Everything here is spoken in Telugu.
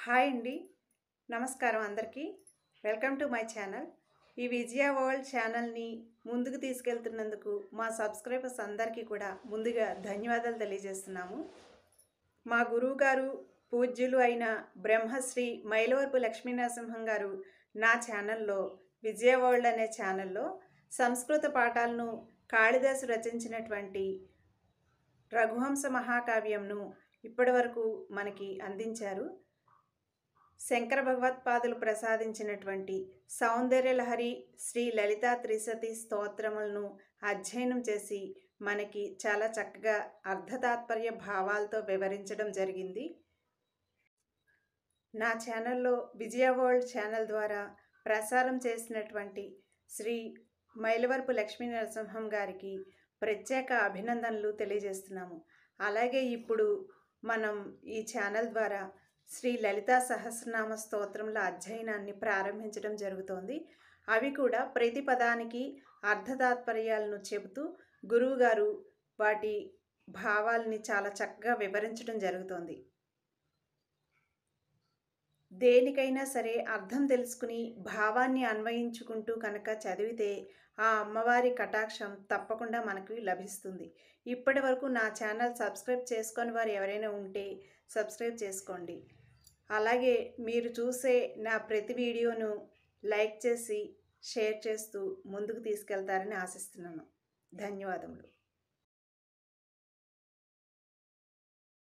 హాయ్ అండి, నమస్కారం అందరికీ. Welcome to my channel. ఈ విజయ వరల్డ్ ఛానల్ని ముందుకు తీసుకెళ్తున్నందుకు మా సబ్స్క్రైబర్స్ అందరికీ కూడా ముందుగా ధన్యవాదాలు తెలియజేస్తున్నాము. మా గురువుగారు పూజ్యులు అయిన బ్రహ్మశ్రీ మైలవరపు లక్ష్మీనరసింహం గారు నా ఛానల్లో విజయ వరల్డ్ అనే ఛానల్లో సంస్కృత పాఠాలను కాళిదాసు రచించినటువంటి రఘువంశ మహాకావ్యంను ఇప్పటి వరకు మనకి అందించారు. శంకర భగవత్పాదులు ప్రసాదించినటువంటి సౌందర్యలహరి శ్రీ లలితా త్రిశతి స్తోత్రములను అధ్యయనం చేసి మనకి చాలా చక్కగా అర్థతాత్పర్య భావాలతో వివరించడం జరిగింది. నా ఛానల్లో విజయ వరల్డ్ ఛానల్ ద్వారా ప్రసారం చేసినటువంటి శ్రీ మైలవరపు లక్ష్మీనరసింహం గారికి ప్రత్యేక అభినందనలు తెలియజేస్తున్నాము. అలాగే ఇప్పుడు మనం ఈ ఛానల్ ద్వారా శ్రీ లలితా సహస్రనామ స్తోత్రముల అధ్యయనాన్ని ప్రారంభించడం జరుగుతోంది. అవి కూడా ప్రతి పదానికి అర్థతాత్పర్యాలను చెబుతూ గురువుగారు వాటి భావాల్ని చాలా చక్కగా వివరించడం జరుగుతోంది. దేనికైనా సరే అర్థం తెలుసుకుని భావాన్ని అన్వయించుకుంటూ కనుక చదివితే ఆ అమ్మవారి కటాక్షం తప్పకుండా మనకు లభిస్తుంది. ఇప్పటి వరకు నా ఛానల్ సబ్స్క్రైబ్ చేసుకొని వారు ఎవరైనా ఉంటే సబ్స్క్రైబ్ చేసుకోండి. అలాగే మీరు చూసే నా ప్రతి వీడియోను లైక్ చేసి షేర్ చేస్తూ ముందుకు తీసుకెళ్తారని ఆశిస్తున్నాను. ధన్యవాదములు.